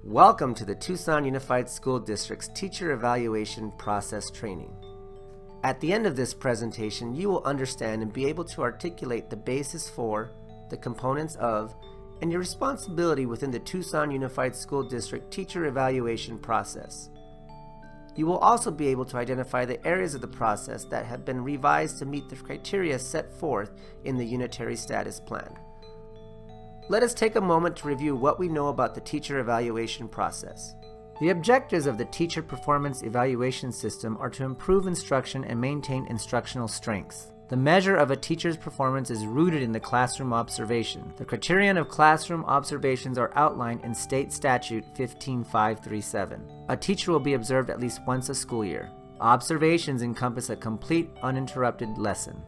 Welcome to the Tucson Unified School District's Teacher Evaluation Process Training. At the end of this presentation, you will understand and be able to articulate the basis for, the components of, and your responsibility within the Tucson Unified School District Teacher Evaluation Process. You will also be able to identify the areas of the process that have been revised to meet the criteria set forth in the Unitary Status Plan. Let us take a moment to review what we know about the teacher evaluation process. The objectives of the Teacher Performance Evaluation System are to improve instruction and maintain instructional strengths. The measure of a teacher's performance is rooted in the classroom observation. The criterion of classroom observations are outlined in State Statute 15537. A teacher will be observed at least once a school year. Observations encompass a complete, uninterrupted lesson.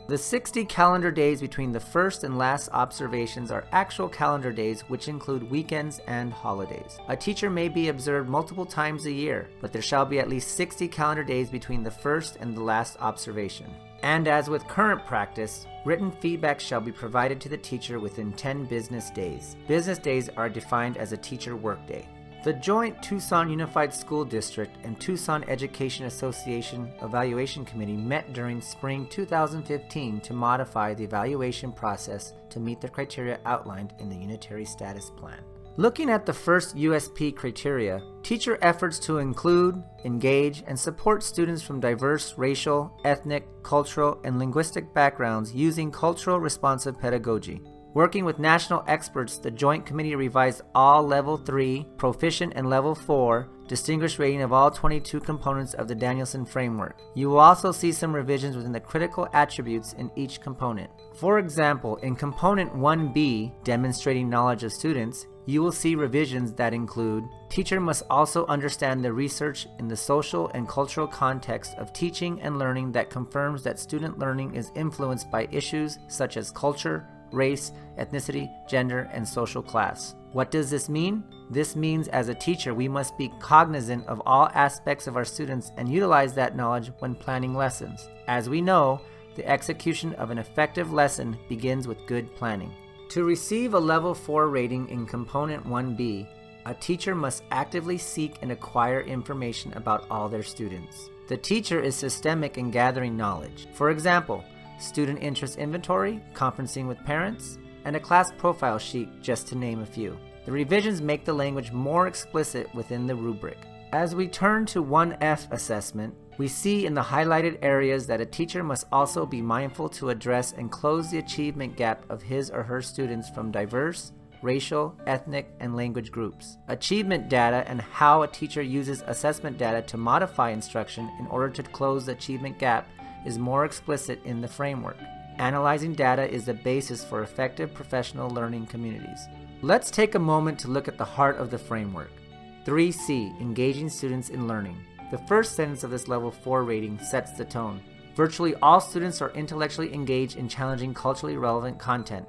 The 60 calendar days between the first and last observations are actual calendar days, which include weekends and holidays. A teacher may be observed multiple times a year, but there shall be at least 60 calendar days between the first and the last observation. And as with current practice, written feedback shall be provided to the teacher within 10 business days. Business days are defined as a teacher workday. The joint Tucson Unified School District and Tucson Education Association Evaluation Committee met during spring 2015 to modify the evaluation process to meet the criteria outlined in the Unitary Status Plan. Looking at the first USP criteria, teacher efforts to include, engage, and support students from diverse racial, ethnic, cultural, and linguistic backgrounds using cultural responsive pedagogy. Working with national experts, the Joint Committee revised all Level 3, Proficient, and Level 4 distinguished rating of all 22 components of the Danielson framework. You will also see some revisions within the critical attributes in each component. For example, in Component 1B, Demonstrating Knowledge of Students, you will see revisions that include: teacher must also understand the research in the social and cultural context of teaching and learning that confirms that student learning is influenced by issues such as culture, race, ethnicity, gender, and social class. What does this mean? This means as a teacher, we must be cognizant of all aspects of our students and utilize that knowledge when planning lessons. As we know, the execution of an effective lesson begins with good planning. To receive a Level 4 rating in Component 1B, a teacher must actively seek and acquire information about all their students. The teacher is systemic in gathering knowledge. For example, student interest inventory, conferencing with parents, and a class profile sheet, just to name a few. The revisions make the language more explicit within the rubric. As we turn to 1F assessment, we see in the highlighted areas that a teacher must also be mindful to address and close the achievement gap of his or her students from diverse, racial, ethnic, and language groups. Achievement data and how a teacher uses assessment data to modify instruction in order to close the achievement gap is more explicit in the framework. Analyzing data is the basis for effective professional learning communities. Let's take a moment to look at the heart of the framework. 3C, Engaging Students in Learning. The first sentence of this Level 4 rating sets the tone. Virtually all students are intellectually engaged in challenging culturally relevant content.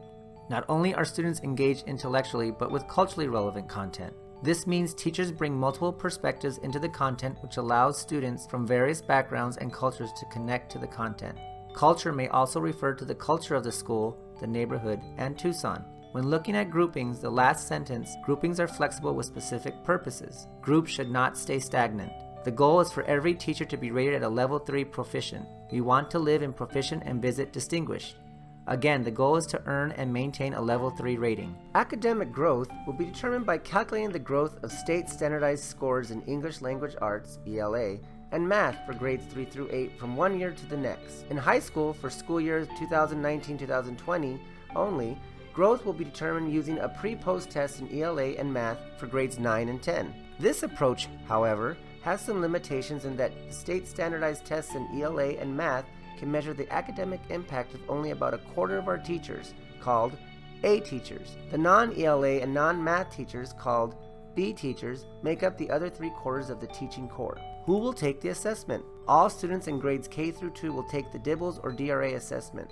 Not only are students engaged intellectually, but with culturally relevant content. This means teachers bring multiple perspectives into the content, which allows students from various backgrounds and cultures to connect to the content. Culture may also refer to the culture of the school, the neighborhood, and Tucson. When looking at groupings, the last sentence, groupings are flexible with specific purposes. Groups should not stay stagnant. The goal is for every teacher to be rated at a Level 3 Proficient. We want to live in Proficient and visit Distinguished. Again, the goal is to earn and maintain a Level 3 rating. Academic growth will be determined by calculating the growth of state standardized scores in English Language Arts, ELA, and Math for grades 3 through 8 from one year to the next. In high school, for school year 2019-2020 only, growth will be determined using a pre-post test in ELA and Math for grades 9 and 10. This approach, however, has some limitations in that state standardized tests in ELA and Math can measure the academic impact of only about a quarter of our teachers, called A teachers. The non-ELA and non-math teachers, called B teachers, make up the other 3/4 of the teaching core. Who will take the assessment? All students in grades K through 2 will take the DIBELS or DRA assessment.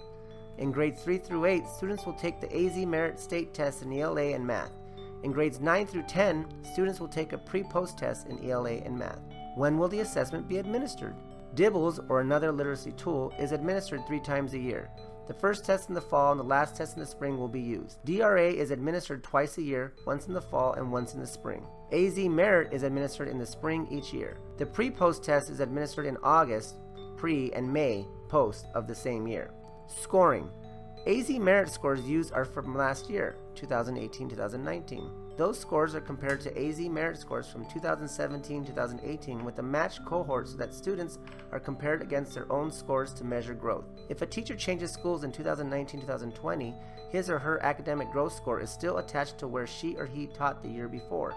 In grades 3 through 8, students will take the AZ Merit State Test in ELA and Math. In grades 9 through 10, students will take a pre-post test in ELA and Math. When will the assessment be administered? DIBELS, or another literacy tool, is administered 3 times a year. The first test in the fall and the last test in the spring will be used. DRA is administered twice a year, once in the fall and once in the spring. AZ Merit is administered in the spring each year. The pre-post test is administered in August, pre, and May, post of the same year. Scoring. AZ Merit scores used are from last year, 2018-2019. Those scores are compared to AZ Merit scores from 2017-2018 with a matched cohort so that students are compared against their own scores to measure growth. If a teacher changes schools in 2019-2020, his or her academic growth score is still attached to where she or he taught the year before.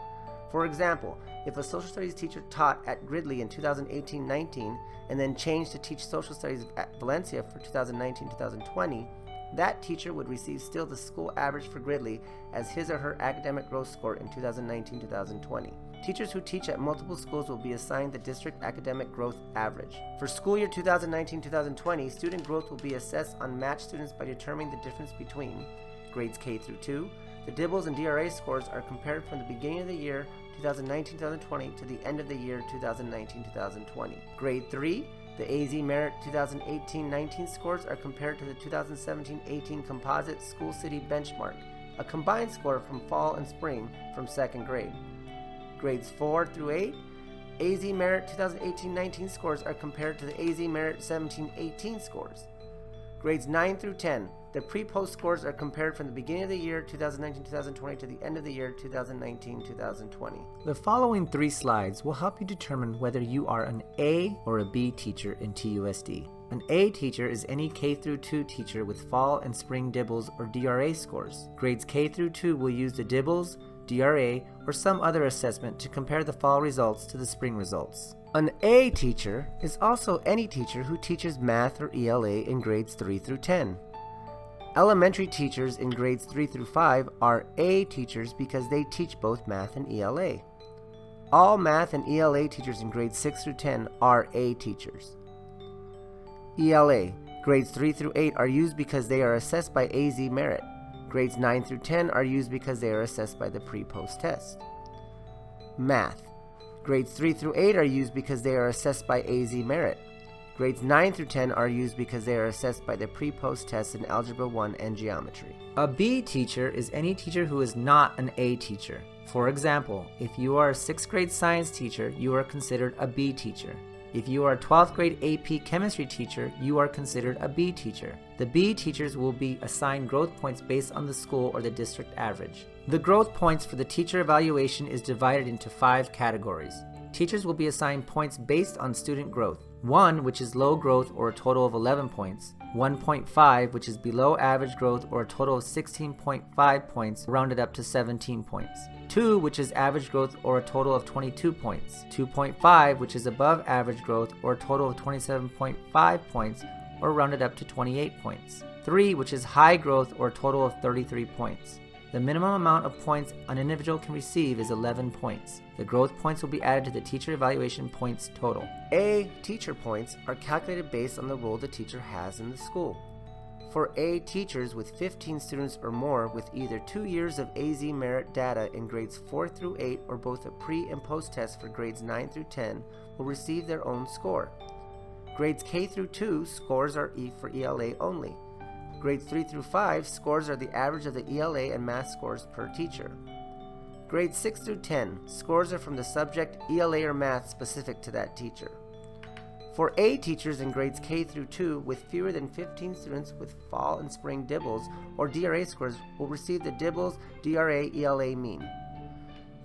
For example, if a social studies teacher taught at Gridley in 2018-19 and then changed to teach social studies at Valencia for 2019-2020, that teacher would receive still the school average for Gridley as his or her academic growth score in 2019-2020. Teachers who teach at multiple schools will be assigned the district academic growth average. For school year 2019-2020, student growth will be assessed on matched students by determining the difference between grades K through 2. The DIBELS and DRA scores are compared from the beginning of the year 2019-2020 to the end of the year 2019-2020. Grade 3, the AZ Merit 2018-19 scores are compared to the 2017-18 Composite School City Benchmark, a combined score from fall and spring from second grade. Grades 4 through 8, AZ Merit 2018-19 scores are compared to the AZ Merit 17-18 scores. Grades 9 through 10, the pre-post scores are compared from the beginning of the year 2019-2020 to the end of the year 2019-2020. The following 3 slides will help you determine whether you are an A or a B teacher in TUSD. An A teacher is any K through 2 teacher with fall and spring DIBELS or DRA scores. Grades K through 2 will use the DIBELS, DRA, or some other assessment to compare the fall results to the spring results. An A teacher is also any teacher who teaches math or ELA in grades 3 through 10. Elementary teachers in grades 3 through 5 are A teachers because they teach both math and ELA. All math and ELA teachers in grades 6 through 10 are A teachers. ELA, grades 3 through 8 are used because they are assessed by AZ Merit. Grades 9 through 10 are used because they are assessed by the pre-post test. Math, grades 3 through 8 are used because they are assessed by AZ Merit. Grades 9 through 10 are used because they are assessed by the pre-post tests in Algebra 1 and Geometry. A B teacher is any teacher who is not an A teacher. For example, if you are a 6th grade science teacher, you are considered a B teacher. If you are a 12th grade AP chemistry teacher, you are considered a B teacher. The B teachers will be assigned growth points based on the school or the district average. The growth points for the teacher evaluation is divided into 5 categories. Teachers will be assigned points based on student growth. 1, which is low growth or a total of 11 points. 1.5, which is below average growth or a total of 16.5 points, rounded up to 17 points. 2, which is average growth or a total of 22 points. 2.5, which is above average growth or a total of 27.5 points, or rounded up to 28 points. 3, which is high growth or a total of 33 points. The minimum amount of points an individual can receive is 11 points. The growth points will be added to the teacher evaluation points total. A teacher points are calculated based on the role the teacher has in the school. For A teachers with 15 students or more with either 2 years of AZ Merit data in grades 4 through 8 or both a pre and post test for grades 9 through 10 will receive their own score. Grades K through 2 scores are for ELA only. Grades 3 through 5 scores are the average of the ELA and math scores per teacher. Grades 6 through 10 scores are from the subject ELA or math specific to that teacher. For A teachers in grades K through 2 with fewer than 15 students with fall and spring DIBELS or DRA scores will receive the DIBELS DRA ELA mean.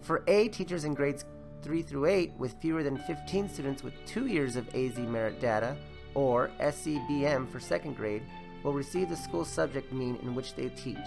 For A teachers in grades 3 through 8 with fewer than 15 students with 2 years of AZ Merit data or SCBM for second grade will receive the school subject mean in which they teach.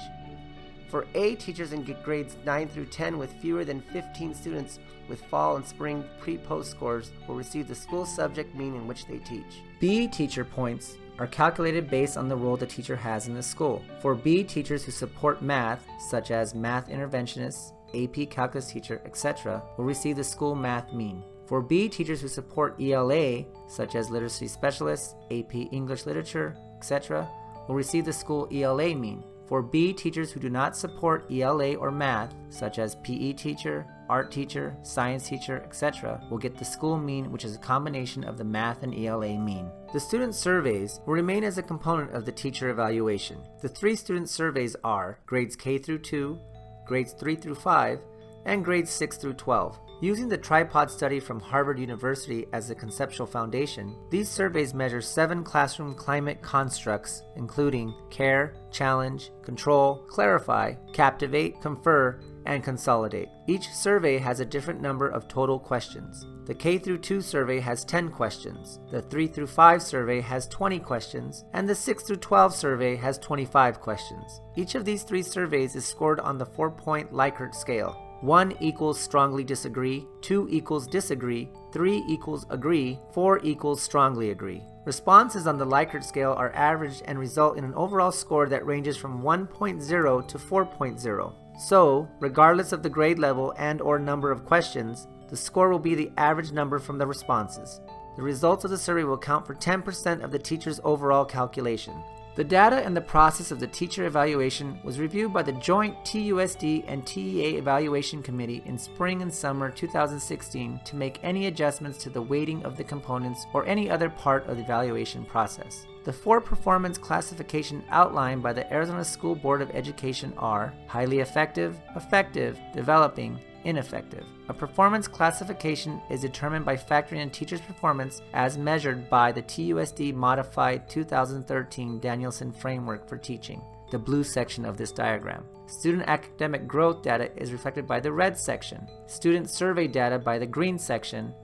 For A teachers in grades 9 through 10 with fewer than 15 students with fall and spring pre-post scores will receive the school subject mean in which they teach. B teacher points are calculated based on the role the teacher has in the school. For B teachers who support math, such as math interventionists, AP calculus teacher, etc., will receive the school math mean. For B teachers who support ELA, such as literacy specialists, AP English literature, etc., will receive the school ELA mean. For B, teachers who do not support ELA or math, such as PE teacher, art teacher, science teacher, etc., will get the school mean, which is a combination of the math and ELA mean. The student surveys will remain as a component of the teacher evaluation. The 3 student surveys are grades K through 2, grades 3 through 5, and grades 6 through 12. Using the tripod study from Harvard University as a conceptual foundation, these surveys measure 7 classroom climate constructs, including care, challenge, control, clarify, captivate, confer, and consolidate. Each survey has a different number of total questions. The K through 2 survey has 10 questions, the 3 through 5 survey has 20 questions, and the 6 through 12 survey has 25 questions. Each of these 3 surveys is scored on the 4-point Likert scale. 1 equals strongly disagree, 2 equals disagree, 3 equals agree, 4 equals strongly agree. Responses on the Likert scale are averaged and result in an overall score that ranges from 1.0 to 4.0. So, regardless of the grade level and/or number of questions, the score will be the average number from the responses. The results of the survey will count for 10% of the teacher's overall calculation. The data and the process of the teacher evaluation was reviewed by the joint TUSD and TEA Evaluation Committee in spring and summer 2016 to make any adjustments to the weighting of the components or any other part of the evaluation process. The 4 performance classifications outlined by the Arizona School Board of Education are highly effective, effective, developing, ineffective. A performance classification is determined by factoring in teachers' performance as measured by the TUSD Modified 2013 Danielson Framework for Teaching, the blue section of this diagram. Student academic growth data is reflected by the red section, student survey data by the green section,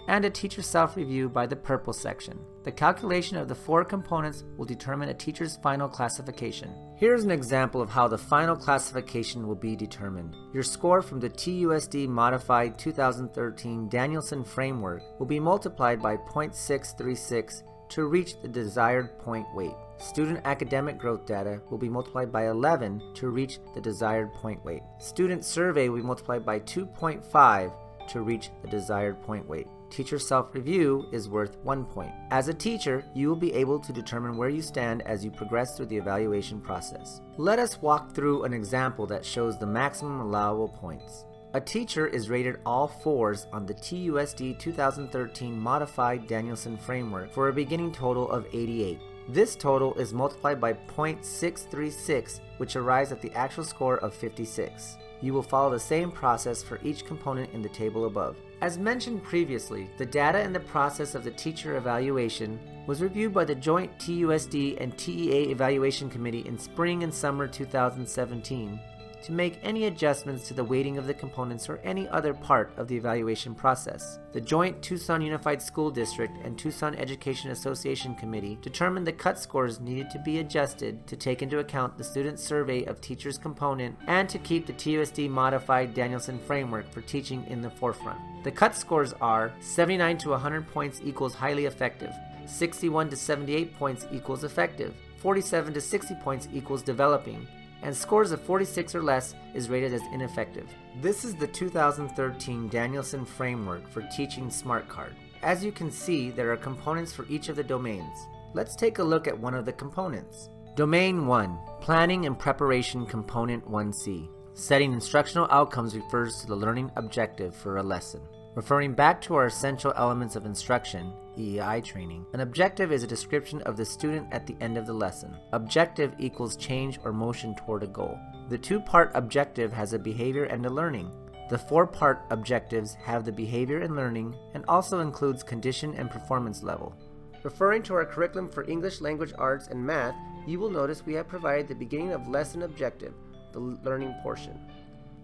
and a teacher self-review by the purple section. The calculation of the 4 components will determine a teacher's final classification. Here's an example of how the final classification will be determined. Your score from the TUSD Modified 2013 Danielson Framework will be multiplied by 0.636 to reach the desired point weight. Student academic growth data will be multiplied by 11 to reach the desired point weight. Student survey will be multiplied by 2.5 to reach the desired point weight. Teacher self-review is worth 1 point. As a teacher, you will be able to determine where you stand as you progress through the evaluation process. Let us walk through an example that shows the maximum allowable points. A teacher is rated all 4s on the TUSD 2013 Modified Danielson Framework for a beginning total of 88. This total is multiplied by 0.636, which arrives at the actual score of 56. You will follow the same process for each component in the table above. As mentioned previously, the data and the process of the teacher evaluation was reviewed by the joint TUSD and TEA Evaluation Committee in spring and summer 2017 to make any adjustments to the weighting of the components or any other part of the evaluation process. The joint Tucson Unified School District and Tucson Education Association Committee determined the cut scores needed to be adjusted to take into account the student survey of teachers component and to keep the TUSD Modified Danielson Framework for Teaching in the forefront. The cut scores are 79 to 100 points equals highly effective, 61 to 78 points equals effective, 47 to 60 points equals developing, and scores of 46 or less is rated as ineffective. This is the 2013 Danielson Framework for Teaching Smart Card. As you can see, there are components for each of the domains. Let's take a look at one of the components. Domain 1, Planning and Preparation Component 1C. Setting instructional outcomes refers to the learning objective for a lesson. Referring back to our essential elements of instruction, EEI training, an objective is a description of the student at the end of the lesson. Objective equals change or motion toward a goal. The 2-part objective has a behavior and a learning. The 4-part objectives have the behavior and learning and also includes condition and performance level. Referring to our curriculum for English language arts and math, you will notice we have provided the beginning of lesson objective, the learning portion.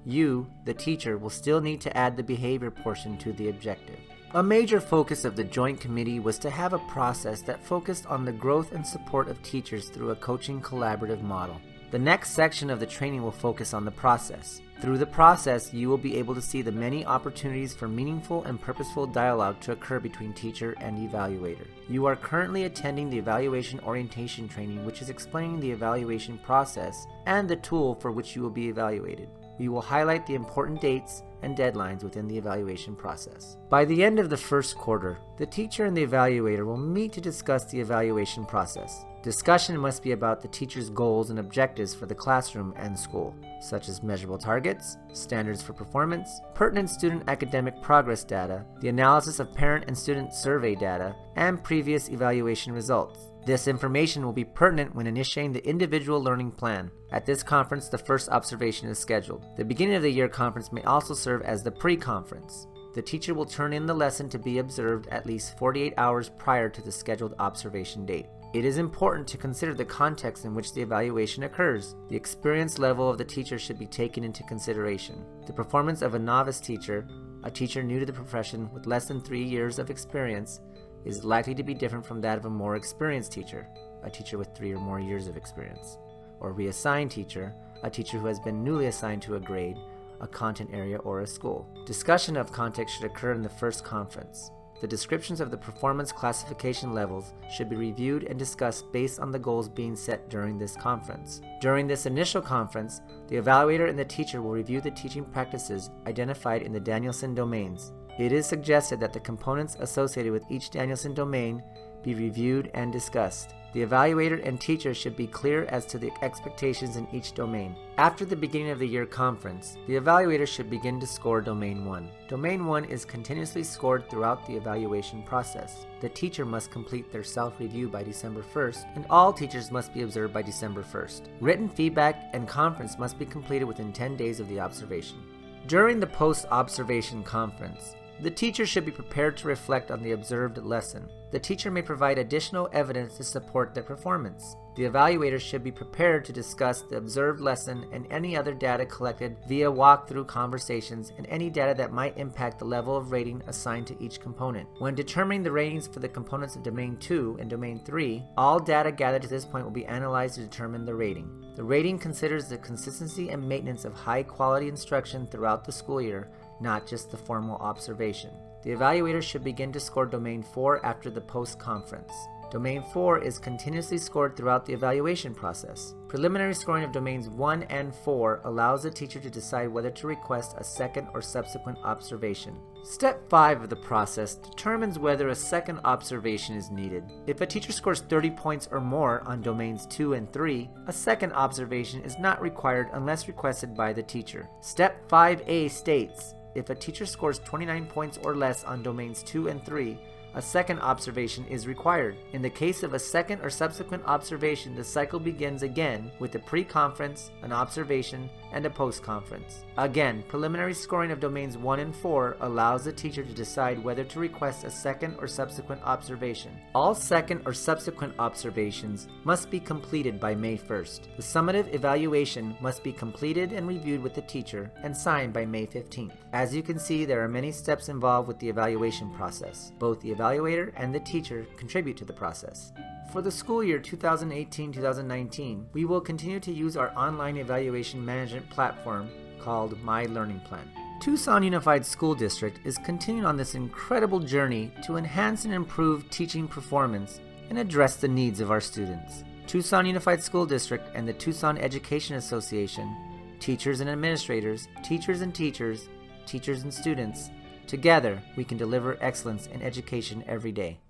You, the teacher, will still need to add the behavior portion to the objective. A major focus of the Joint Committee was to have a process that focused on the growth and support of teachers through a coaching collaborative model. The next section of the training will focus on the process. Through the process, you will be able to see the many opportunities for meaningful and purposeful dialogue to occur between teacher and evaluator. You are currently attending the evaluation orientation training, which is explaining the evaluation process and the tool for which you will be evaluated. We will highlight the important dates and deadlines within the evaluation process. By the end of the first quarter, the teacher and the evaluator will meet to discuss the evaluation process. Discussion must be about the teacher's goals and objectives for the classroom and school, such as measurable targets, standards for performance, pertinent student academic progress data, the analysis of parent and student survey data, and previous evaluation results. This information will be pertinent when initiating the individual learning plan. At this conference, the first observation is scheduled. The beginning of the year conference may also serve as the pre-conference. The teacher will turn in the lesson to be observed at least 48 hours prior to the scheduled observation date. It is important to consider the context in which the evaluation occurs. The experience level of the teacher should be taken into consideration. The performance of a novice teacher, a teacher new to the profession with less than 3 years of experience, is likely to be different from that of a more experienced teacher, a teacher with 3 or more years of experience, or reassigned teacher, a teacher who has been newly assigned to a grade, a content area, or a school. Discussion of context should occur in the first conference. The descriptions of the performance classification levels should be reviewed and discussed based on the goals being set during this conference. During this initial conference, the evaluator and the teacher will review the teaching practices identified in the Danielson domains. It is suggested that the components associated with each Danielson domain be reviewed and discussed. The evaluator and teacher should be clear as to the expectations in each domain. After the beginning of the year conference, the evaluator should begin to score Domain 1. Domain 1 is continuously scored throughout the evaluation process. The teacher must complete their self-review by December 1st, and all teachers must be observed by December 1st. Written feedback and conference must be completed within 10 days of the observation. During the post-observation conference, the teacher should be prepared to reflect on the observed lesson. The teacher may provide additional evidence to support their performance. The evaluator should be prepared to discuss the observed lesson and any other data collected via walkthrough conversations and any data that might impact the level of rating assigned to each component. When determining the ratings for the components of Domain 2 and Domain 3, all data gathered to this point will be analyzed to determine the rating. The rating considers the consistency and maintenance of high-quality instruction throughout the school year, not just the formal observation. The evaluator should begin to score Domain 4 after the post-conference. Domain 4 is continuously scored throughout the evaluation process. Preliminary scoring of Domains 1 and 4 allows the teacher to decide whether to request a second or subsequent observation. Step 5 of the process determines whether a second observation is needed. If a teacher scores 30 points or more on Domains 2 and 3, a second observation is not required unless requested by the teacher. Step 5A states, if a teacher scores 29 points or less on Domains 2 and 3, a second observation is required. In the case of a second or subsequent observation, the cycle begins again with a pre-conference, an observation, and a post-conference. Again, preliminary scoring of Domains 1 and 4 allows the teacher to decide whether to request a second or subsequent observation. All second or subsequent observations must be completed by May 1st. The summative evaluation must be completed and reviewed with the teacher and signed by May 15th. As you can see, there are many steps involved with the evaluation process. Both the evaluator and the teacher contribute to the process. For the school year 2018-2019, we will continue to use our online evaluation management platform called My Learning Plan. Tucson Unified School District is continuing on this incredible journey to enhance and improve teaching performance and address the needs of our students. Tucson Unified School District and the Tucson Education Association, teachers and administrators, teachers and teachers, teachers and students, together we can deliver excellence in education every day.